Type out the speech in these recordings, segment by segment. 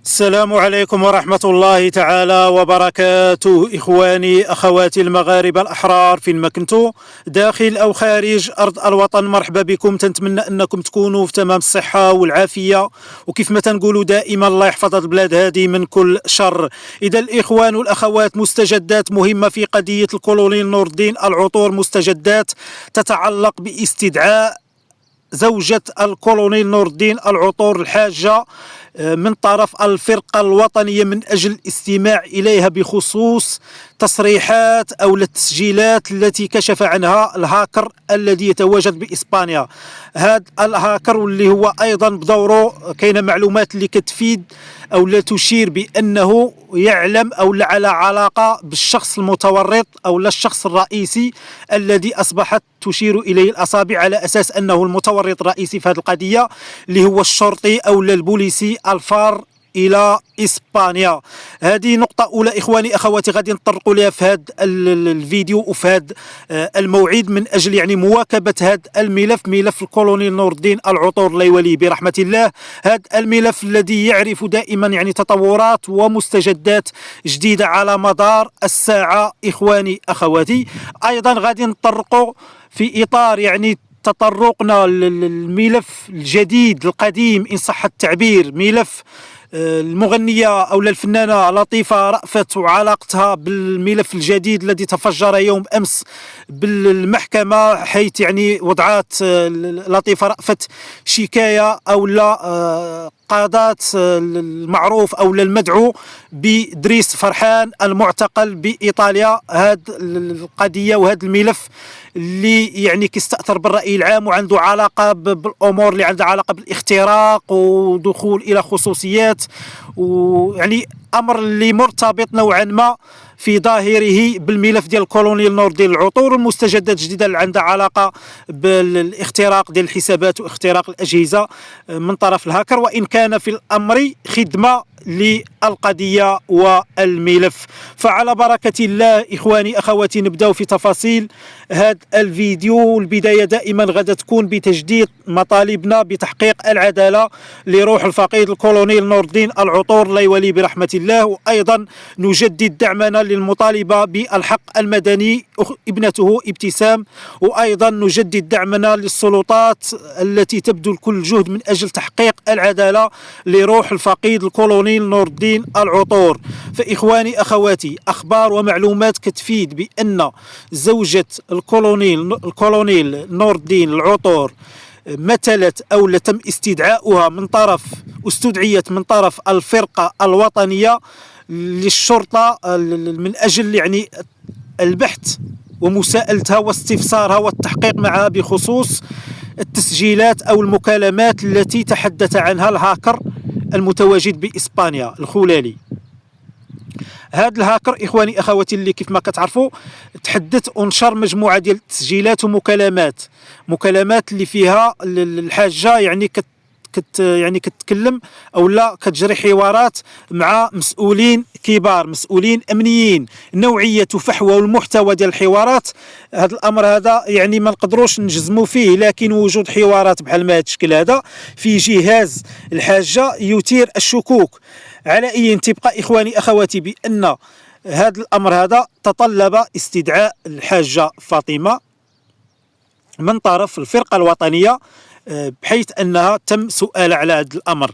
السلام عليكم ورحمة الله تعالى وبركاته. إخواني أخواتي المغاربة الأحرار فين ما كنتوا داخل أو خارج أرض الوطن، مرحبا بكم. تنتمنى أنكم تكونوا في تمام الصحة والعافية، وكيف ما تنقولوا دائما الله يحفظ البلاد هذه من كل شر. إذا الإخوان والأخوات، مستجدات مهمة في قضية الكولونيل نور الدين العطور، مستجدات تتعلق باستدعاء زوجة الكولونيل نور الدين العطور الحاجة من طرف الفرقة الوطنية من أجل الاستماع إليها بخصوص تصريحات أو التسجيلات التي كشف عنها الهاكر الذي يتواجد بإسبانيا. هذا الهاكر واللي هو أيضا بدوره كاين معلومات اللي كتفيد أو لا تشير بأنه يعلم أو لا على علاقة بالشخص المتورط أو لا الشخص الرئيسي الذي أصبحت تشير إليه الأصابع على أساس أنه المتورط الرئيسي في هذه القضية، اللي هو الشرطي أو لا البوليسي الفار الى اسبانيا. هذه نقطه اولى. اخواني اخواتي، غادي نطرقوا لها في هذا الفيديو وفي هذا الموعد من اجل يعني مواكبه هذا الملف، ملف الكولونيل نور الدين العطور الله يوليه برحمه الله. هذا الملف الذي يعرف دائما يعني تطورات ومستجدات جديده على مدار الساعه. اخواني اخواتي، ايضا غادي نطرقوا في اطار يعني تطرقنا للملف الجديد القديم إن صح التعبير، ملف المغنية أو الفنانة لطيفة رأفت وعلاقتها بالملف الجديد الذي تفجر يوم أمس بالمحكمة، حيث يعني وضعت لطيفة رأفت شكاية أو لا قادات المعروف أو المدعو بدريس فرحان المعتقل بإيطاليا. هذه القضية وهذا الملف اللي يعني كيستأثر بالرأي العام وعنده علاقة بالأمور اللي عندها علاقة بالاختراق ودخول إلى خصوصيات، ويعني أمر اللي مرتبط نوعا ما في ظاهره بالملف ديال الكولونيل نور الدين العطور، والمستجدات الجديده اللي عندها علاقه بالاختراق ديال الحسابات واختراق الاجهزه من طرف الهاكر، وان كان في الامر خدمه للقضيه والملف. فعلى بركه الله اخواني اخواتي، نبداو في تفاصيل هذا الفيديو. البدايه دائما غادا تكون بتجديد مطالبنا بتحقيق العداله لروح الفقيد الكولونيل نور الدين العطور الله يوليه برحمه الله، وايضا نجدد دعمنا للمطالبه بالحق المدني ابنته ابتسام، وايضا نجدد دعمنا للسلطات التي تبذل كل جهد من اجل تحقيق العداله لروح الفقيد الكولونيل نور الدين العطور. فاخواني اخواتي، اخبار ومعلومات كتفيد بان زوجة الكولونيل نور الدين العطور مثلت او تم استدعاؤها من طرف استدعيت من طرف الفرقه الوطنيه للشرطه من اجل يعني البحث ومساءلتها واستفسارها والتحقيق معها بخصوص التسجيلات او المكالمات التي تحدث عنها الهاكر المتواجد باسبانيا الخولالي. هذا الهاكر اخواني اخواتي اللي كيف ما كتعرفوا تحدث ونشر مجموعه ديال التسجيلات ومكالمات، مكالمات اللي فيها الحاجه يعني يعني كتكلم او لا كتجري حوارات مع مسؤولين كبار، مسؤولين امنيين. نوعيه فحوى والمحتوى ديال الحوارات، هذا الامر هذا يعني ما نقدروش نجزموا فيه، لكن وجود حوارات بحال ما هذا الشكل هذا في جهاز الحاجه يثير الشكوك. على اي تبقى اخواني اخواتي بان هذا الامر هذا تطلب استدعاء الحاجه فاطمه من طرف الفرقه الوطنيه، بحيث انها تم سؤال على هذا الامر.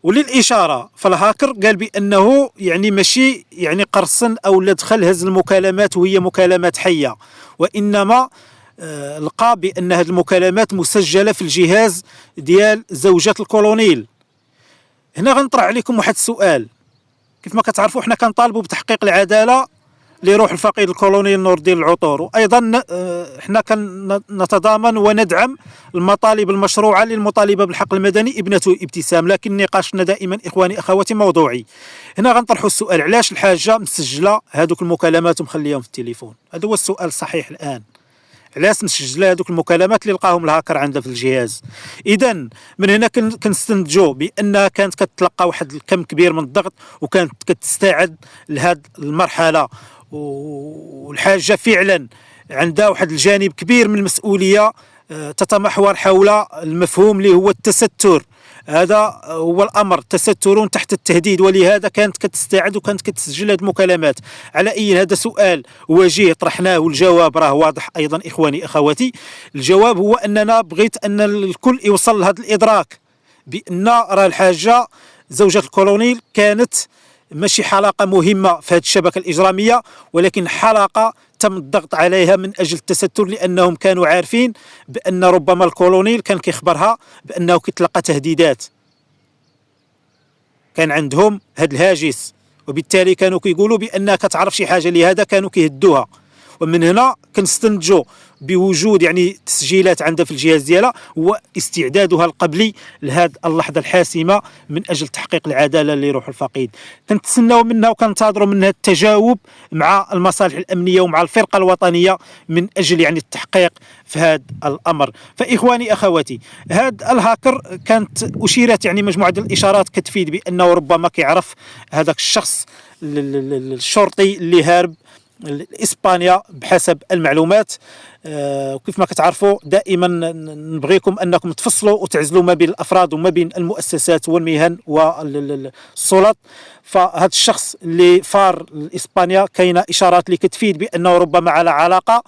وللاشاره فالهاكر قال بانه يعني ماشي يعني قرصن او لا دخل هز المكالمات وهي مكالمات حيه، وانما لقى بان هذه المكالمات مسجله في الجهاز ديال زوجة الكولونيل. هنا غنطرح عليكم واحد السؤال. كيف ما كتعرفوا حنا كنطالبوا بتحقيق العداله لروح الفقيد الكولونيل نور الدين العطور، وايضا حنا كنتضامن وندعم المطالب المشروعه للمطالبه بالحق المدني ابنته ابتسام، لكن نقاشنا دائما اخواني اخواتي موضوعي. هنا غنطرحوا السؤال، علاش الحاجه مسجله هذوك المكالمات ومخليهم في التليفون؟ هذا هو السؤال الصحيح الان. علاش مسجله هذوك المكالمات اللي لقاهم الهاكر عندها في الجهاز؟ اذا من هنا كنستنتجوا بانها كانت كتلقى واحد الكم كبير من الضغط وكانت كتستعد لهذه المرحله، والحاجه فعلا عندها واحد الجانب كبير من المسؤوليه تتمحور حول المفهوم اللي هو التستر هذا هو الامر، تسترون تحت التهديد، ولهذا كانت كتستعد وكانت كتسجل هذه المكالمات. على اي هذا سؤال وجيه طرحناه والجواب راه واضح ايضا اخواني اخواتي. الجواب هو اننا بغيت ان الكل يوصل لهذا الادراك بان راه الحاجه زوجة الكولونيل كانت ماشي حلقة مهمة في هذه الشبكة الإجرامية، ولكن حلقة تم الضغط عليها من أجل التستر، لأنهم كانوا عارفين بأن ربما الكولونيل كان كيخبرها بأنه كيتلقى تهديدات، كان عندهم هذا الهاجس، وبالتالي كانوا كيقولوا بأنها كتعرف شي حاجة، لهذا كانوا كيهدوها. ومن هنا كنستنتجوا بوجود يعني تسجيلات عندها في الجهاز ديالها واستعدادها القبلي لهذه اللحظه الحاسمه من اجل تحقيق العداله لروح الفقيد. كنتسناو منها وكنتظروا منها التجاوب مع المصالح الامنيه ومع الفرقه الوطنيه من اجل يعني التحقيق في هذا الامر. فاخواني اخواتي، هذا الهاكر كانت اشيرت يعني مجموعه ديال الاشارات كتفيد بانه ربما كيعرف هذاك الشخص الشرطي اللي هارب لإسبانيا بحسب المعلومات. وكيف ما كتعرفوا دائما نبغيكم انكم تفصلوا وتعزلوا ما بين الافراد وما بين المؤسسات والمهن والسلط. فهذا الشخص اللي فار لإسبانيا كاينه اشارات اللي كتفيد بانه ربما على علاقه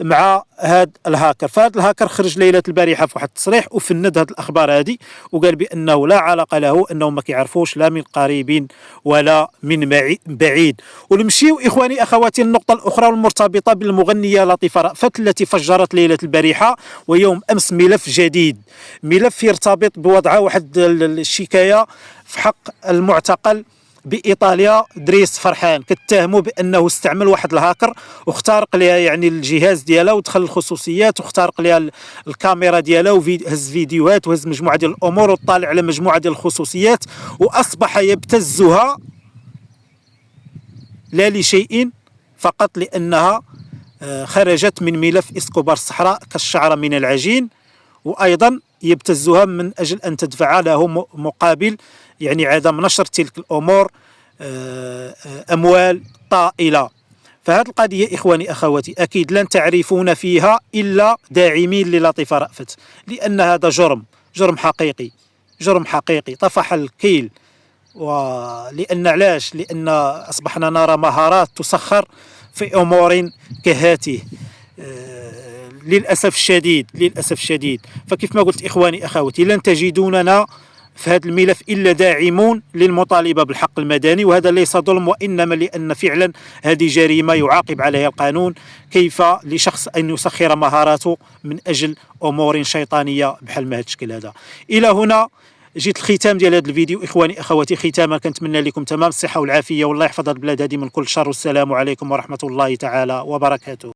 مع هذا الهاكر. فهذا الهاكر خرج ليله البارحه في واحد التصريح وفند هذه الاخبار هذه، وقال بانه لا علاقه له، انهم ما كيعرفوش لا من قريب ولا من بعيد. ونمشيو اخواني اخواتي النقطه الاخرى والمرتبطه بالمغنيه لطيفه رأفت التي فجرت ليله البارحه ويوم امس ملف جديد، ملف يرتبط بوضع واحد الشكايه في حق المعتقل بايطاليا دريس فرحان، كتهموا بانه استعمل واحد الهاكر واخترق لها يعني الجهاز ديالها ودخل الخصوصيات واخترق لها الكاميرا ديالها وهز فيديوهات وهز مجموعه ديال الامور وطالع على مجموعه ديال الخصوصيات، واصبح يبتزها لا لشيء فقط لانها خرجت من ملف اسكوبار الصحراء كالشعره من العجين، وايضا يبتزها من اجل ان تدفع له مقابل يعني عدم نشر تلك الامور اموال طائله. فهذه القضيه اخواني اخواتي اكيد لن تعرفون فيها الا داعمين للطيفه رأفت، لان هذا جرم حقيقي، جرم حقيقي طفح الكيل. ولان علاش؟ لان اصبحنا نرى مهارات تسخر في امور كهاته للاسف الشديد، للاسف الشديد. فكيف ما قلت اخواني اخواتي لن تجدوننا في هذا الملف الا داعمون للمطالبه بالحق المدني، وهذا ليس ظلم وانما لان فعلا هذه جريمه يعاقب عليها القانون. كيف لشخص ان يسخر مهاراته من اجل امور شيطانيه بحال ما هذا الشكل هذا؟ الى هنا جيت الختام ديال هذا الفيديو اخواني اخواتي، ختاما كنتمنى لكم تمام الصحه والعافيه، والله يحفظ هذه البلاد هذه من كل شر، والسلام عليكم ورحمه الله تعالى وبركاته.